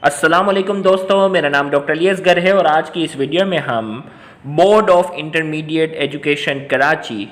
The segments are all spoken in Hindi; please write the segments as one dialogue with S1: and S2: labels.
S1: अस्सलाम वालेकुम दोस्तों, मेरा नाम डॉक्टर अलियसगर है और आज की इस वीडियो में हम board of intermediate education Karachi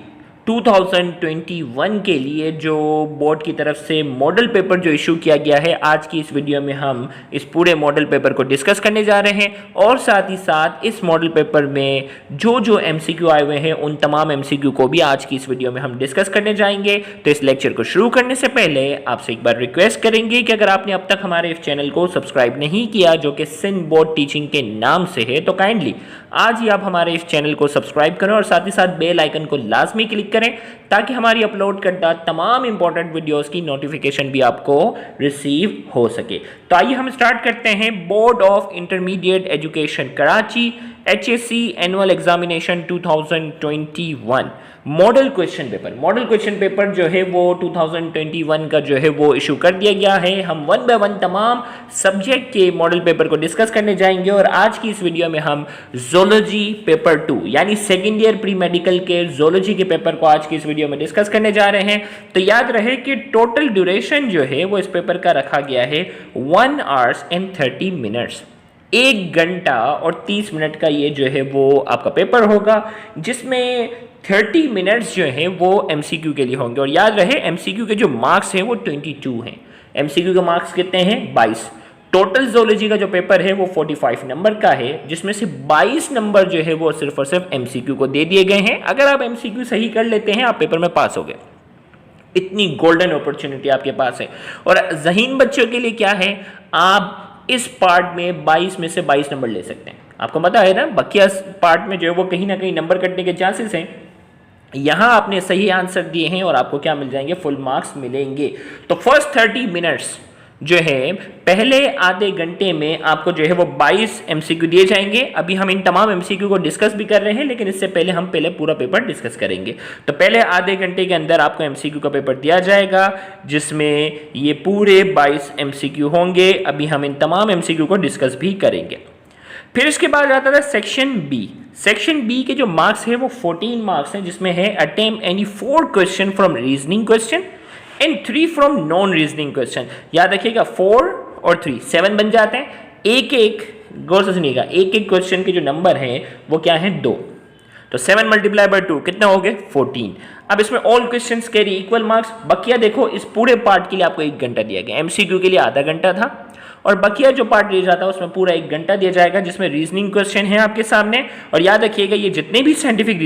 S1: 2021 के लिए जो बोर्ड की तरफ से मॉडल पेपर जो इशू किया गया है, आज की इस वीडियो में हम इस पूरे मॉडल पेपर को डिस्कस करने जा रहे हैं और साथ ही साथ इस मॉडल पेपर में जो जो एमसीक्यू आए हुए हैं उन तमाम एमसीक्यू को भी आज की इस वीडियो में हम डिस्कस करने जाएंगे। तो इस लेक्चर को शुरू करने से पहले आपसे एक बार रिक्वेस्ट करेंगे कि अगर आपने अब तक हमारे इस चैनल को सब्सक्राइब नहीं किया जो कि सिंध बोर्ड टीचिंग के नाम से है, तो काइंडली आज ही आप हमारे इस चैनल को सब्सक्राइब करें और साथ ही साथ बेल आइकन को लाजमी क्लिक करें ताकि हमारी अपलोड करता तमाम इंपॉर्टेंट वीडियोस की नोटिफिकेशन भी आपको रिसीव हो सके। तो आइए हम स्टार्ट करते हैं। Board of intermediate education Karachi HSC annual examination 2021 model question paper जो है वो 2021 का जो है वो इशू कर दिया गया है। हम वन बाय वन तमाम सब्जेक्ट के मॉडल पेपर को डिस्कस करने जाएंगे और आज की इस वीडियो में हम जोलॉजी पेपर 2 यानी सेकेंड ईयर प्री मेडिकल के जोलॉजी के पेपर को आज की इस वीडियो में डिस्कस करने जा रहे हैं। तो याद रहे कि टोटल ड्यूरेशन जो है वो इस पेपर का रखा गया है 1 hours and 30 minutes। 1 घंटा और 30 मिनट का ये जो है वो आपका पेपर होगा जिसमें 30 मिनट्स जो है वो एमसीक्यू के लिए होंगे। और याद रहे एमसीक्यू के जो मार्क्स हैं वो 22 हैं। एमसीक्यू के मार्क्स कितने हैं? 22। टोटल जोलॉजी का जो पेपर है वो 45 नंबर का है जिसमें से 22 नंबर जो है वो सिर्फ और सिर्फ एमसीक्यू को दे दिए गए हैं। अगर आप एमसीक्यू सही कर लेते हैं आप पेपर में पास हो गए। इतनी गोल्डन अपॉर्चुनिटी आपके पास है। और ज़हीन बच्चों के लिए क्या है, आप इस पार्ट में 22 में से 22 नंबर ले सकते हैं। आपको पता है ना, बकिया पार्ट में जो है वो कहीं ना कहीं नंबर कटने के चांसेस हैं। यहां आपने सही आंसर दिए हैं और आपको क्या मिल जाएंगे? फुल मार्क्स मिलेंगे। तो फर्स्ट 30 मिनट्स जो है पहले आधे घंटे में आपको जो है वो 22 एमसीक्यू दिए जाएंगे। अभी हम इन तमाम एमसीक्यू को डिस्कस भी कर रहे हैं लेकिन इससे पहले हम पूरा पेपर डिस्कस करेंगे। तो पहले आधे घंटे के अंदर आपको एमसीक्यू का पेपर दिया जाएगा जिसमें ये पूरे 22 एमसीक्यू होंगे। अभी हम इन तमाम एमसीक्यू को डिस्कस भी करेंगे। फिर इसके बाद आता था सेक्शन बी। सेक्शन बी के जो मार्क्स है वो 14 मार्क्स हैं जिसमें है attempt any 4 question from reasoning question and 3 from non reasoning question. याद रखिएगा 4 और 3 7 बन जाते हैं। एक गौर से सुनिएगा, एक क्वेश्चन के जो नंबर हैं वो क्या है? 2। तो 7 मल्टीप्लाई बाय 2 कितना हो गए? 14। अब इसमें all questions carry equal marks. बकिया देखो इस पूरे पार्ट के लिए आपको 1 घंटा दिया गया। एमसीक्यू के लिए आधा घंटा था और बकिया जो पार्ट दिया जाता है उसमें पूरा 1 घंटा दिया जाएगा जिसमें रीजनिंग क्वेश्चन है आपके सामने। और याद रखिएगा ये जितने भी साइंटिफिक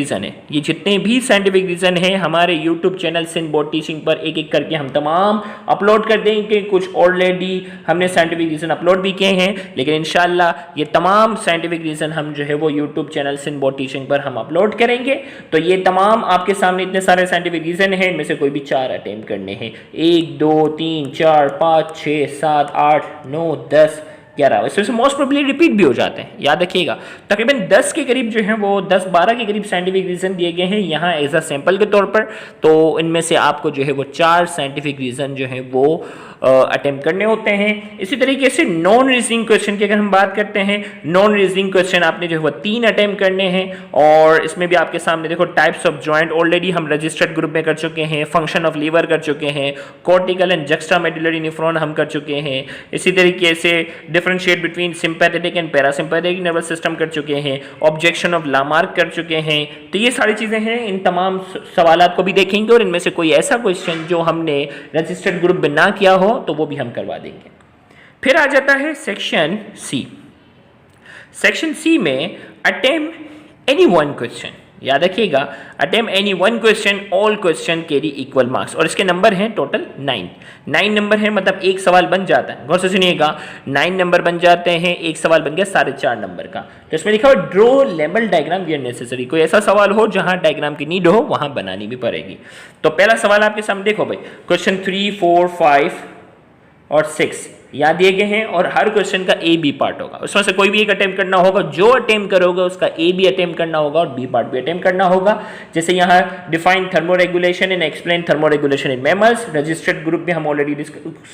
S1: रीजन है हमारे YouTube channel Sindh board teaching पर एक एक करके हम तमाम अपलोड कर देंगे। कुछ ऑलरेडी हमने साइंटिफिक रीजन अपलोड भी किए हैं लेकिन इंशाल्लाह ये तमाम साइंटिफिक रीजन हम जो है वो YouTube channel Sindh board teaching पर हम अपलोड करेंगे। तो ये तमाम आपके सामने इतने सारे साइंटिफिक रीजन हैं, इनमें से कोई भी 4 अटेम्प्ट करने हैं। 1 2 3 4 5 6 7 8 9 10 11। इसमें से मोस्ट प्रोबेबली रिपीट भी हो जाते हैं। याद रखिएगा तकरीबन 10 के करीब जो है वो 10-12 के करीब साइंटिफिक रीजन दिए गए हैं यहाँ एज अ सैंपल के तौर पर। तो इनमें से आपको जो है वो 4 साइंटिफिक रीजन जो है वो अटेम्प्ट करने होते हैं। इसी तरीके से नॉन रीजनिंग क्वेश्चन की अगर हम बात करते हैं, नॉन रीजनिंग क्वेश्चन आपने जो है वो 3 अटेम्प्ट करने हैं। और इसमें भी आपके सामने देखो टाइप्स ऑफ जॉइंट ऑलरेडी हम रजिस्टर्ड ग्रुप में कर चुके हैं, फंक्शन ऑफ लीवर कर चुके हैं, कॉर्टिकल एंड जक्स्ट्रामेडुलरी नेफ्रॉन हम कर चुके हैं। इसी तरीके से differentiate between sympathetic and parasympathetic nervous system कर चुके हैं, ऑब्जेक्शन ऑफ लामार्क कर चुके हैं। तो ये सारी चीज़ें हैं। इन तमाम सवालात को भी देखेंगे और इनमें से कोई ऐसा क्वेश्चन जो हमने रजिस्टर्ड ग्रुप में ना किया हो तो वो भी हम करवा देंगे। फिर आ जाता है सेक्शन सी। सेक्शन सी में अटेम्प्ट एनी 1 क्वेश्चन। याद रखिएगा attempt any 1 question, all question carry equal marks. और इसके नंबर हैं टोटल 9 नंबर है, मतलब एक सवाल बन जाता है। गौर से सुनिएगा 9 नंबर बन जाते हैं, एक सवाल बन गया 4.5 नंबर का। तो इसमें लिखा हुआ ड्रॉ लेवल डायग्राम वेयर नेसेसरी। कोई ऐसा सवाल हो जहां डायग्राम की नीड हो वहां बनानी भी पड़ेगी। तो पहला सवाल आपके सामने देखो भाई, क्वेश्चन 3 4 5 और 6 यहाँ दिए गए हैं और हर क्वेश्चन का ए बी पार्ट होगा। उसमें से कोई भी एक अटेम्प्ट करना होगा। जो अटेम्प्ट करोगे उसका ए भी अटेम्प्ट करना होगा और बी पार्ट भी अटेम्प्ट करना होगा। जैसे यहाँ define thermoregulation and explain thermoregulation in mammals, registered group में हम ऑलरेडी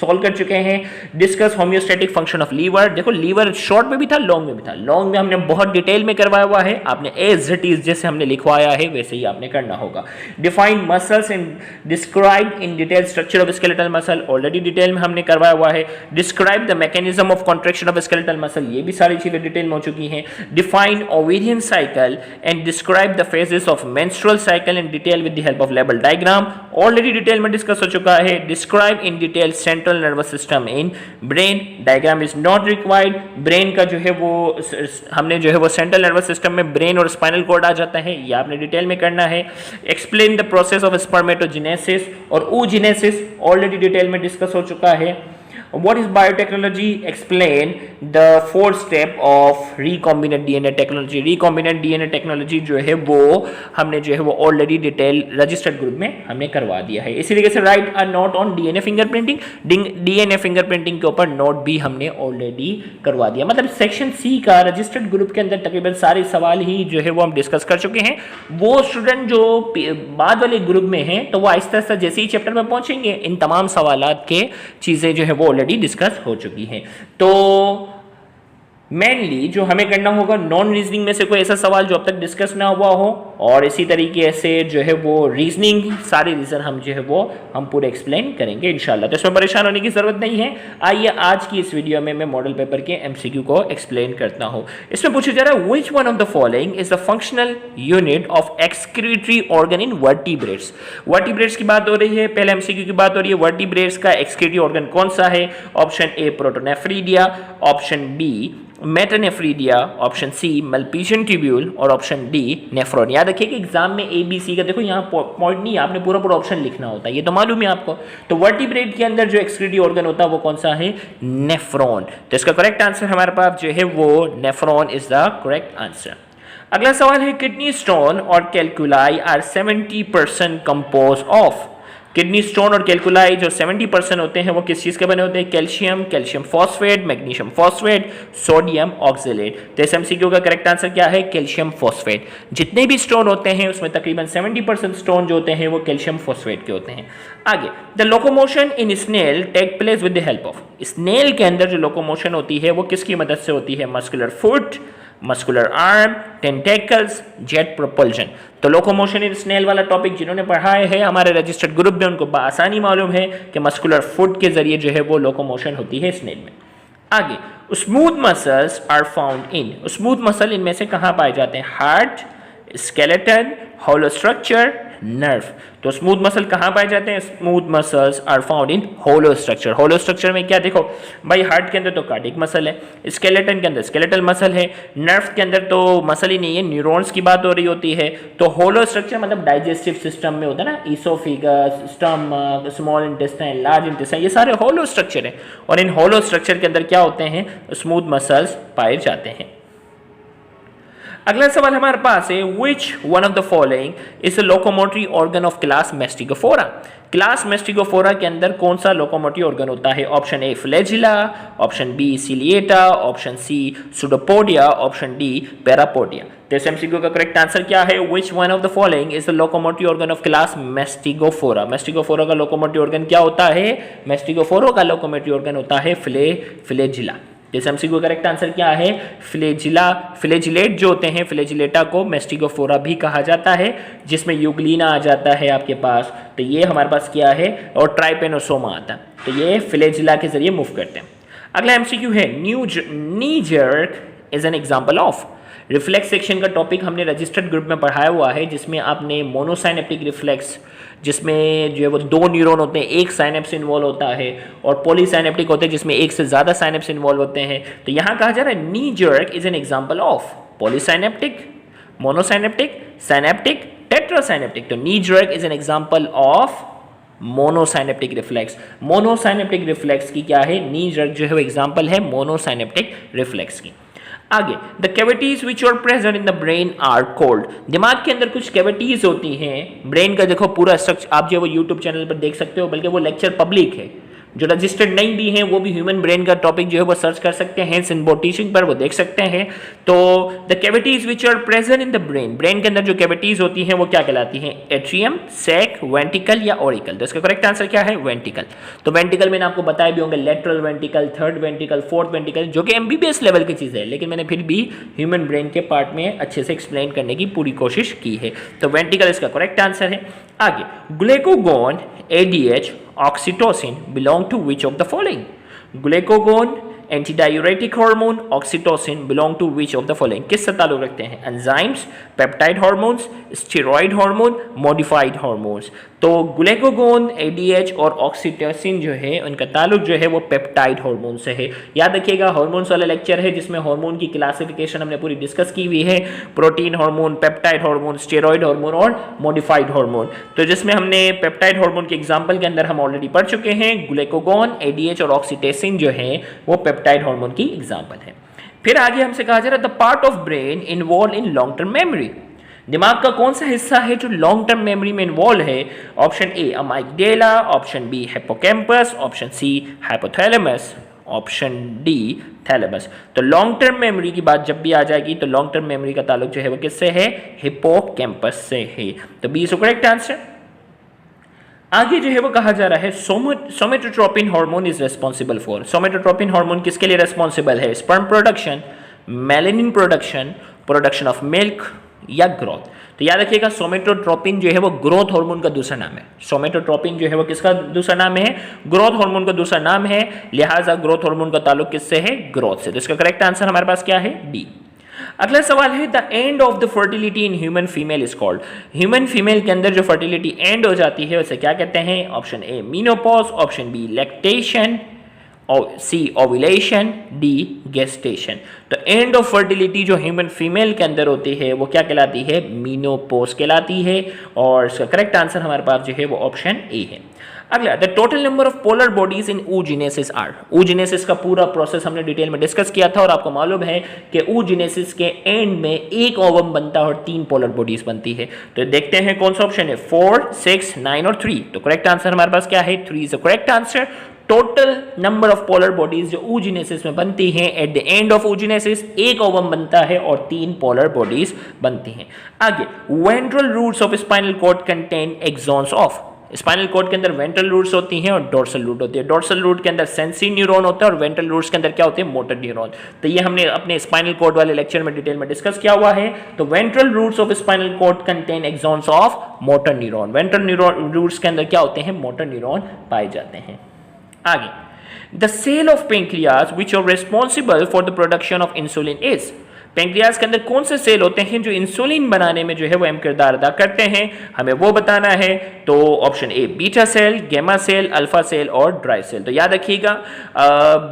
S1: सॉल्व कर चुके हैं। Discuss homeostatic function of liver. देखो लीवर शॉर्ट में भी था, लॉन्ग में भी था। लॉन्ग में हमने बहुत डिटेल में करवाया हुआ है, आपने एज इट इज जैसे हमने लिखवाया है वैसे ही आपने करना होगा। Define muscles and describe in detail structure of skeletal muscle, already detail में हमने करवाया हुआ है। Describe the mechanism of contraction of skeletal muscle, ये भी सारी चीजें डिटेल में हो चुकी हैं। Define ovarian cycle and describe the phases of menstrual cycle in detail with the help of level diagram, already detail में डिस्कस हो चुका है। Describe in detail central nervous system in brain, diagram is not required. Brain का जो है वो हमने जो है वो सेंट्रल नर्वस सिस्टम में ब्रेन और स्पाइनल कॉर्ड आ जाता है, ये आपने डिटेल में करना है। Explain the process of spermatogenesis और oogenesis, ऑलरेडी डिटेल में डिस्कस हो चुका है। What is biotechnology? Explain the fourth step of recombinant DNA technology. recombinant DNA technology जो है वो हमने जो है वो ऑलरेडी डिटेल रजिस्टर्ड ग्रुप में हमने करवा दिया है। इसी तरीके से right a note on DNA fingerprinting, DNA fingerprinting के ऊपर नोट भी हमने ऑलरेडी करवा दिया। मतलब सेक्शन सी का रजिस्टर्ड ग्रुप के अंदर तकरीबन सारे सवाल ही जो है वो हम डिस्कस कर चुके हैं। वो स्टूडेंट जो बाद वाले ग्रुप में हैं तो वो आहिस्ता आहिस्ता जैसे ही चैप्टर में पहुंचेंगे इन तमाम सवालात के चीज़ें जो है वो डिस्कस हो चुकी हैं। तो मेनली जो हमें करना होगा, नॉन रीजनिंग में से कोई ऐसा सवाल जो अब तक डिस्कस ना हुआ हो, और इसी तरीके से जो है वो रीजनिंग सारे रीजन हम जो है वो हम पूरे एक्सप्लेन करेंगे इंशाल्लाह। तो इसमें परेशान होने की जरूरत नहीं है। आइए आज की इस वीडियो में मैं मॉडल पेपर के एमसीक्यू को एक्सप्लेन करता हूं। इसमें पूछा जा रहा है which one of the following is the functional unit of excretory organ in vertebrates. Vertebrates की बात हो रही है, पहले एमसीक्यू की बात हो रही है। वर्टिब्रेट्स का एक्सक्रीटरी ऑर्गन कौन सा है? Option A protonephridia, option B metanephridia, option C Malpighian tubule और ऑप्शन डी नेफ्रॉन। याद रखिए कि एग्जाम में ए बी सी का देखो यहाँ पॉइंट नहीं, आपने पूरा पूरा ऑप्शन लिखना होता है, ये तो मालूम है आपको। तो वर्टिब्रेट के अंदर जो एक्सक्रीटरी ऑर्गन होता है वो कौन सा है? नेफ्रॉन। तो इसका करेक्ट आंसर हमारे पास जो है वो nephron is the correct answer. अगला सवाल है किडनी स्टोन और calculi are 70% compose of. Kidney stone और कैलकुलाई जो 70% होते हैं वो किस चीज़ के बने होते हैं? Calcium, calcium phosphate, magnesium phosphate, sodium oxalate. तो इस एमसीक्यू का करेक्ट आंसर क्या है? Calcium phosphate. जितने भी स्टोन होते हैं उसमें तकरीबन 70% स्टोन जो होते हैं वो कैल्शियम फॉस्फेट के होते हैं। आगे, the locomotion in snail take place with the help of. Snail के अंदर जो लोकोमोशन होती है वो किसकी मदद से होती है? Muscular foot, muscular arm, tentacles, jet propulsion. तो लोकोमोशन इन स्नेल वाला टॉपिक जिन्होंने पढ़ाया है हमारे रजिस्टर्ड ग्रुप में उनको आसानी मालूम है कि मस्कुलर फुट के जरिए जो है वो लोकोमोशन होती है स्नेल में। आगे, smooth muscles are found in. Smooth muscle इनमें से कहाँ पाए जाते हैं? Heart, skeleton, hollow structure, nerve. तो स्मूथ मसल कहाँ पाए जाते हैं? Smooth muscles are found in hollow structure. Hollow structure में क्या देखो भाई, हार्ट के अंदर तो कार्डिक मसल है, स्केलेटन के अंदर स्केलेटल मसल है, नर्व के अंदर तो मसल ही नहीं है, न्यूरॉन्स की बात हो रही होती है। तो होलो स्ट्रक्चर मतलब डाइजेस्टिव सिस्टम में होता है ना, oesophagus, stomach, small intestine, large intestine, ये सारे होलो स्ट्रक्चर है। और इन होलो स्ट्रक्चर के अंदर क्या होते हैं? स्मूथ मसल्स पाए जाते हैं। अगला सवाल हमारे पास है which one of the following is a locomotory organ of class Mastigophora. Class Mastigophora के अंदर कौन सा लोकोमोटरी ऑर्गन होता है? Option A flagella, option B ciliata, option C pseudopodia, option D parapodia. तो इस एमसीक्यू का करेक्ट आंसर क्या है? Which one of the following is the locomotory organ of class Mastigophora. Mastigophora का लोकोमोटरी ऑर्गन क्या होता है? मेस्टिगोफोरा का लोकोमोटरी ऑर्गन होता है फ्लैजिला। इस एमसीक्यू का करेक्ट आंसर क्या है? फ्लैजिला। फ्लैजिलेट जो होते हैं, फ्लैजिलेटा को मेस्टिगोफोरा भी कहा जाता है, जिसमें यूग्लिना आ जाता है आपके पास। तो ये हमारे पास क्या है? और ट्राइपेनोसोमा आता है। तो ये फ्लैजिला के जरिए मूव करते हैं। अगला एमसीक्यू है knee jerk is an example of. Reflex section का टॉपिक हमने रजिस्टर्ड ग्रुप में पढ़ाया हुआ है, जिसमें आपने मोनोसाइनेप्टिक रिफ्लेक्स, जिसमें जो है वो दो न्यूरॉन होते हैं, एक साइनेप्स इन्वॉल्व होता है, और पॉलीसाइनेप्टिक होते हैं जिसमें एक से ज़्यादा साइनेप्स इन्वॉल्व होते हैं। तो यहाँ कहा जा रहा है knee jerk is an example of polysynaptic, monosynaptic, synaptic, tetrasynaptic. तो knee jerk is an example of monosynaptic reflex. Monosynaptic reflex की क्या है? नी जर्क जो है वो एग्जाम्पल है मोनोसाइनेप्टिक रिफ्लेक्स की। आगे, the cavities which are present in the brain are called. दिमाग के अंदर कुछ कैविटीज होती हैं, ब्रेन का देखो पूरा स्ट्रक्चर आप जो वो यूट्यूब चैनल पर देख सकते हो, बल्कि वो लेक्चर पब्लिक है। जो रजिस्टर्ड नहीं भी हैं वो भी ह्यूमन ब्रेन का टॉपिक जो है वो सर्च कर सकते हैं, सिंबो टीचिंग पर वो देख सकते हैं। तो the cavities which are present in the brain, brain के अंदर जो कैविटीज होती हैं वो क्या कहलाती हैं? एट्रियम, सैक, वेंटिकल या ऑरिकल। तो इसका करेक्ट आंसर क्या है? वेंटिकल। तो वेंटिकल मैंने आपको बताया भी होंगे, लेटरल वेंटिकल, थर्ड वेंटिकल, फोर्थ वेंटिकल, जो कि एमबीबीएस लेवल की चीज़ है, लेकिन मैंने फिर भी ह्यूमन ब्रेन के पार्ट में अच्छे से एक्सप्लेन करने की पूरी कोशिश की है। तो वेंटिकल इसका करेक्ट आंसर है। आगे, glucagon, ADH, oxytocin belong to which of the following. Glucagon, antidiuretic hormone, oxytocin belong to which of the following, किससे ताल्लुक रखते हैं? Enzymes, peptide hormones, steroid hormone, modified hormones. तो ग्लूकागोन, एडीएच और ऑक्सीटोसिन जो है उनका ताल्लुक जो है वो पेप्टाइड हार्मोन से है। याद रखिएगा हार्मोन्स वाला लेक्चर है जिसमें हार्मोन की क्लासिफिकेशन हमने पूरी डिस्कस की हुई है, protein hormone, peptide hormone, steroid hormone और मॉडिफाइड हार्मोन। तो जिसमें हमने पेप्टाइड हार्मोन के एग्जांपल के अंदर हम ऑलरेडी पढ़ चुके हैं, ग्लूकागोन, एडीएच और ऑक्सीटोसिन जो है वो पेप्टाइड हार्मोन की एग्जांपल है। फिर आगे हमसे कहा जा रहा है the part of brain involve in long term memory, दिमाग का कौन सा हिस्सा है जो लॉन्ग टर्म मेमोरी में इन्वॉल्व है? Option A amygdala, option B hippocampus, option C hypothalamus, option D thalamus. तो लॉन्ग टर्म मेमोरी की बात जब भी आ जाएगी तो लॉन्ग टर्म मेमोरी का ताल्लुक जो है वो किससे है? हिप्पोकैम्पस से है। तो बी इज करेक्ट आंसर। आगे जो है वो कहा जा रहा है somatotropin hormone is responsible for, somatotropin hormone किसके लिए रेस्पॉन्सिबल है? Sperm production, melanin production, production of milk या ग्रोथ। तो याद रखिएगा सोमेटोट्रोपिन जो है वो ग्रोथ हार्मोन का दूसरा नाम है। सोमेटोट्रोपिन जो है वो किसका दूसरा नाम है? ग्रोथ हार्मोन का दूसरा नाम है, लिहाजा ग्रोथ हार्मोन का ताल्लुक किससे है? ग्रोथ से। तो इसका करेक्ट आंसर हमारे पास क्या है? डी। अगला सवाल है the end of the fertility in human female is called, human female के अंदर जो फर्टिलिटी एंड हो जाती है उसे क्या कहते हैं? Option A menopause, option B lactation, C ovulation, D gestation. तो एंड ऑफ फर्टिलिटी जो ह्यूमन फीमेल के अंदर होती है वो क्या कहलाती है? मीनोपॉज कहलाती है। और इसका करेक्ट आंसर हमारे पास जो है वो ऑप्शन ए है। अगला the total number of polar bodies in oogenesis are, oogenesis का पूरा प्रोसेस हमने डिटेल में डिस्कस किया था और आपको मालूम है कि oogenesis के एंड में एक ओवम बनता है और 3 पोलर बॉडीज बनती है। तो देखते हैं कौन सा ऑप्शन है? 4, 6, 9 और 3। तो करेक्ट आंसर हमारे पास क्या है? 3 is the correct answer. Total number of polar bodies जो oogenesis में बनती हैं, at the end of oogenesis एक ओवम बनता है और 3 पोलर बॉडीज बनती हैं। आगे ventral roots of spinal cord contain axons of, spinal cord के अंदर वेंट्रल रूट्स होती हैं और डोर्सल रूट होती है। डोर्सल रूट के अंदर सेंसरी न्यूरॉन होता है और वेंट्रल रूट्स के अंदर क्या होते हैं? Motor neuron. तो ये हमने अपने स्पाइनल कॉर्ड वाले लेक्चर में डिटेल में डिस्कस किया हुआ है। तो ventral roots of spinal cord contain axons of motor neuron, ventral neuron roots के अंदर क्या होते हैं? मोटर न्यूरॉन पाए जाते हैं। आगे the cell of pancreas which are responsible for the production of insulin is, pancreas के अंदर कौन से सेल होते हैं जो इंसुलिन बनाने में जो है वो अहम किरदार अदा करते हैं? हमें वो बताना है। तो ऑप्शन ए बीटा सेल, गेमा सेल, अल्फा सेल और ड्राई सेल। तो याद रखिएगा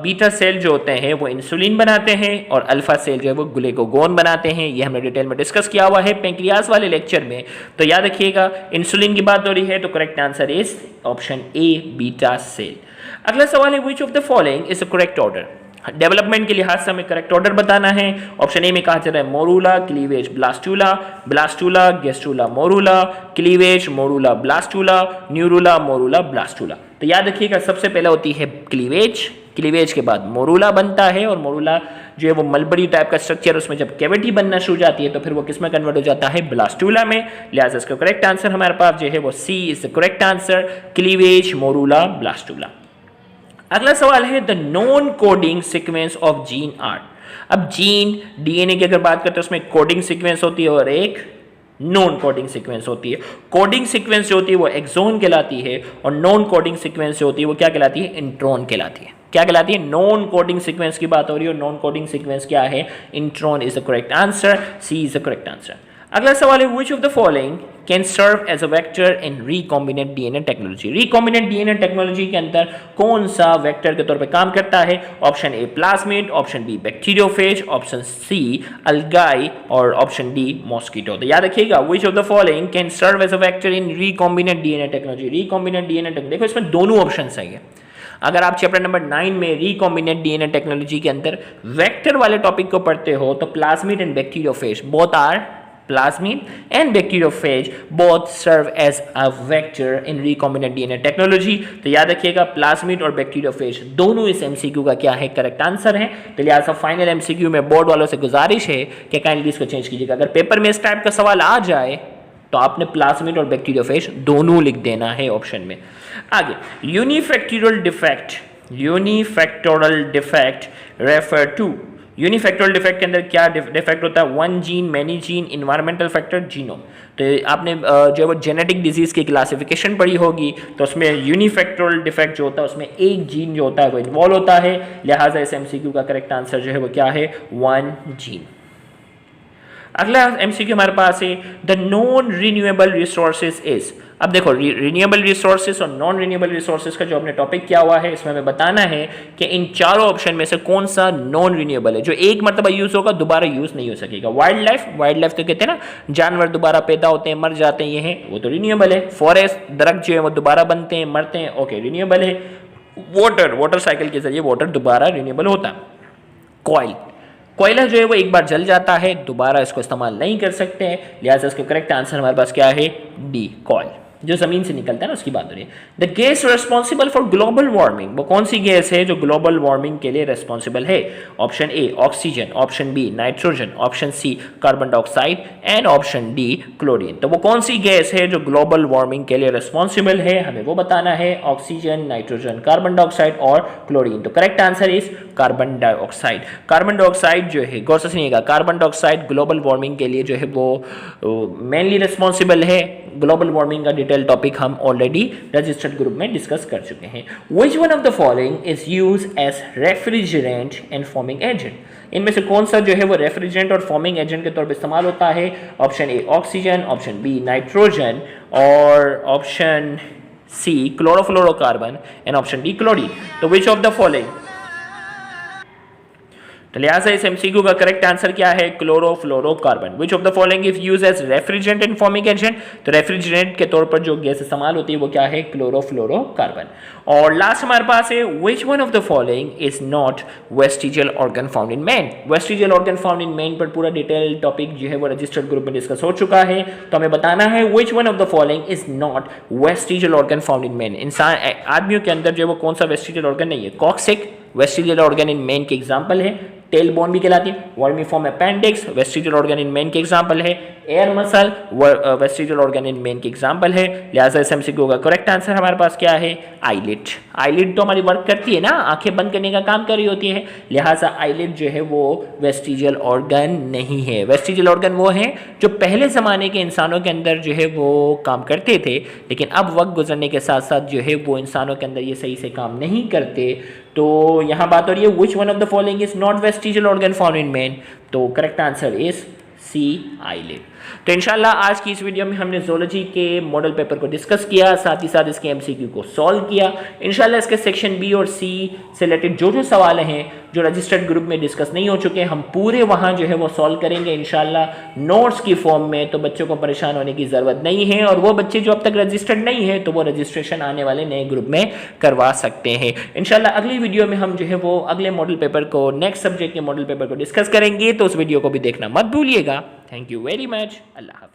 S1: बीटा सेल जो होते हैं वो इंसुलिन बनाते हैं और अल्फा सेल जो है वो ग्लूकागोन बनाते हैं। ये हमने डिटेल में डिस्कस किया हुआ है पेंक्रियाज वाले लेक्चर में। तो याद रखिएगा इंसुलिन की बात हो रही है तो correct answer is option A beta cell. अगला सवाल है which of the following is the correct order, development के लिहाज से हमें करेक्ट ऑर्डर बताना है। ऑप्शन ए में कहा जा रहा है morula, cleavage, blastula, blastula, gastrula, morula, cleavage, morula, blastula, neurula, morula, blastula. तो याद रखिएगा सबसे पहले होती है क्लीवेज, क्लीवेज के बाद मोरूला बनता है और मोरूला जो है वो मलबरी टाइप का स्ट्रक्चर, उसमें जब कैविटी बनना शुरू हो जाती है तो फिर वो किस में कन्वर्ट हो जाता है? ब्लास्टूला में। लिहाजा इसका करेक्ट आंसर हमारे पास जो है वो C is the correct answer, cleavage, morula, blastula. अगला सवाल है the non coding sequence of gene art. अब जीन डीएनए की अगर बात करते हैं उसमें कोडिंग सीक्वेंस होती है और एक नॉन कोडिंग सीक्वेंस होती है। कोडिंग सीक्वेंस जो होती है वो एक्सोन कहलाती है और नॉन कोडिंग सीक्वेंस जो होती है वो क्या कहलाती है? इंट्रॉन कहलाती है। क्या कहलाती है? नॉन कोडिंग सीक्वेंस की बात हो रही है और नॉन कोडिंग सीक्वेंस क्या है? Intron is the correct answer, C is the correct answer. अगला सवाल है which of the following can serve as a vector in recombinant DNA technology, recombinant DNA technology के अंदर कौन सा वेक्टर के तौर पे काम करता है? Option A plasmid, option B bacteriophage, option C algae और ऑप्शन डी मॉस्किटो। तो याद रखिएगा which of the following can serve as a vector in recombinant DNA technology, recombinant DNA technology. देखो इसमें दोनों ऑप्शन सही है। अगर आप चैप्टर नंबर 9 में रिकॉम्बिनेंट डीएनए टेक्नोलॉजी के अंदर वेक्टर वाले टॉपिक को पढ़ते हो तो plasmid and bacteriophage both are, plasmid and bacteriophage both serve as a vector in recombinant DNA technology। तो याद रखिएगा प्लाज्मिड और बैक्टीरियोफेज दोनों इस एमसीक्यू का क्या है? करेक्ट आंसर है। तो लिहाजा फाइनल एमसीक्यू में बोर्ड वालों से गुजारिश है कि काइंडली इसको चेंज कीजिएगा। अगर पेपर में इस टाइप का सवाल आ जाए तो आपने प्लाज्मिड और बैक्टीरियोफेज दोनों लिख देना है ऑप्शन में। आगे unifactorial defect, unifactorial defect refer to, unifactorial defect के अंदर क्या डिफेक्ट होता है? One gene, many gene, environmental factor, genome. तो आपने जो वो जेनेटिक डिजीज की क्लासिफिकेशन पढ़ी होगी, तो उसमें यूनिफैक्टोरल डिफेक्ट जो होता है उसमें एक जीन जो होता है वो इन्वॉल्व होता है, लिहाजा इस एमसीक्यू का करेक्ट आंसर जो है वो क्या है? One gene. अगला एमसीक्यू हमारे पास है the non renewable resources is. अब देखो रिन्यूएबल रिसोर्सेज और नॉन रिन्यूएबल रिसोर्सेज का जो हमने टॉपिक किया हुआ है, इसमें हमें बताना है कि इन चारों ऑप्शन में से कौन सा नॉन रिन्यूएबल है, जो एक मरतबा यूज होगा दोबारा यूज नहीं हो सकेगा। वाइल्ड लाइफ तो कहते हैं ना, जानवर दोबारा पैदा होते हैं, मर जाते हैं, ये है वो तो रिन्यूएबल है। फॉरेस्ट, दरख्त जो है वो दोबारा बनते हैं, मरते हैं, ओके रिन्यूएबल है। वाटर साइकिल के जरिए वाटर दोबारा रिन्यूएबल होता है। कोयला जो है वो एक बार जल जाता है, दोबारा इसको इस्तेमाल नहीं कर सकते हैं, लिहाजा इसका करेक्ट आंसर हमारे पास क्या है? D, coil. जो जमीन से निकलता है ना उसकी बात हो रही है। The gas responsible for global warming, वो कौन सी गैस है जो ग्लोबल वार्मिंग के लिए रिस्पॉन्सिबल है? Option A oxygen, option B nitrogen, option C carbon dioxide and option D chlorine. तो वो कौन सी गैस है जो ग्लोबल वार्मिंग के लिए रिस्पॉन्सिबल है? हमें वो बताना है, ऑक्सीजन, नाइट्रोजन, कार्बन डाइऑक्साइड और क्लोरीन। तो correct answer is carbon dioxide. Carbon dioxide जो है, गौर से सुनिएगा, कार्बन डाइऑक्साइड ग्लोबल वार्मिंग के लिए जो है वो मेनली रिस्पॉन्सिबल है। ग्लोबल वार्मिंग का डिटेल टॉपिक हम ऑलरेडी रजिस्टर्ड ग्रुप में डिस्कस कर चुके हैं। Which one of the following is use as refrigerant and foaming agent? इनमें से कौन सा जो है वो रेफ्रिजरेंट और फॉर्मिंग एजेंट के तौर पर इस्तेमाल होता है? Option A oxygen, option B nitrogen और option C chlorofluorocarbon and option D chlorine. तो विच ऑफ द फॉलोइंग? तो लिहाजा इस एमसीक्यू का करेक्ट आंसर क्या है? Chlorofluorocarbon. Which of the following is use as refrigerant and foaming agent? तो रेफ्रिजरेंट के तौर पर जो गैस इस्तेमाल होती है वो क्या है? क्लोरोफ्लोरोकार्बन। और लास्ट हमारे पास है which one of the following is not vestigial organ found in man? Vestigial organ found in man पर पूरा डिटेल टॉपिक जो है वो रजिस्टर्ड ग्रुप में डिस्कस हो चुका है। तो हमें बताना है which one of the following is not vestigial organ found in man. इंसान आदमियों के अंदर जो है वो कौन सा वेस्टिजियल ऑर्गन नहीं है? Coccyx vestigial organ in man के एग्जाम्पल है, टेल बोन भी कहलाती है, vermiform appendix vestigial organ in man के एग्जांपल है, air muscle vestigial organ in man के एग्जांपल है। लिहाजा इस एमसीक्यू का करेक्ट आंसर हमारे पास क्या है? आईलिड। आईलिड तो हमारी वर्क करती है ना, आंखें बंद करने का काम कर रही होती है, लिहाजा आईलिड जो है वो वेस्टिजियल ऑर्गन नहीं है। वेस्टिजियल ऑर्गन वो है जो पहले ज़माने के इंसानों के अंदर जो है वो काम करते थे, लेकिन अब वक्त गुजरने के साथ साथ जो है वो इंसानों के अंदर ये सही से काम नहीं करते। तो यहाँ बात हो रही है which one of the following is not vestigial organ found in man? तो correct answer is C, eyelid. तो इंशाल्लाह आज की इस वीडियो में हमने ज़ूलॉजी के मॉडल पेपर को डिस्कस किया, साथ ही साथ इसके एमसीक्यू को सॉल्व किया। इंशाल्लाह इसके सेक्शन बी और सी से रिलेटेड जो जो सवाल हैं जो रजिस्टर्ड ग्रुप में डिस्कस नहीं हो चुके, हम पूरे वहाँ जो है वो सॉल्व करेंगे इंशाल्लाह नोट्स की फॉर्म में। तो बच्चों को परेशान होने की ज़रूरत नहीं है, और वो बच्चे जो अब तक रजिस्टर्ड नहीं है तो वो रजिस्ट्रेशन आने वाले नए ग्रुप में करवा सकते हैं। इंशाल्लाह अगली वीडियो में हम जो है वो अगले मॉडल पेपर को, नेक्स्ट सब्जेक्ट के मॉडल पेपर को डिस्कस करेंगे, तो उस वीडियो को भी देखना मत भूलिएगा। Thank you very much. अल्लाह हाफ़िज़।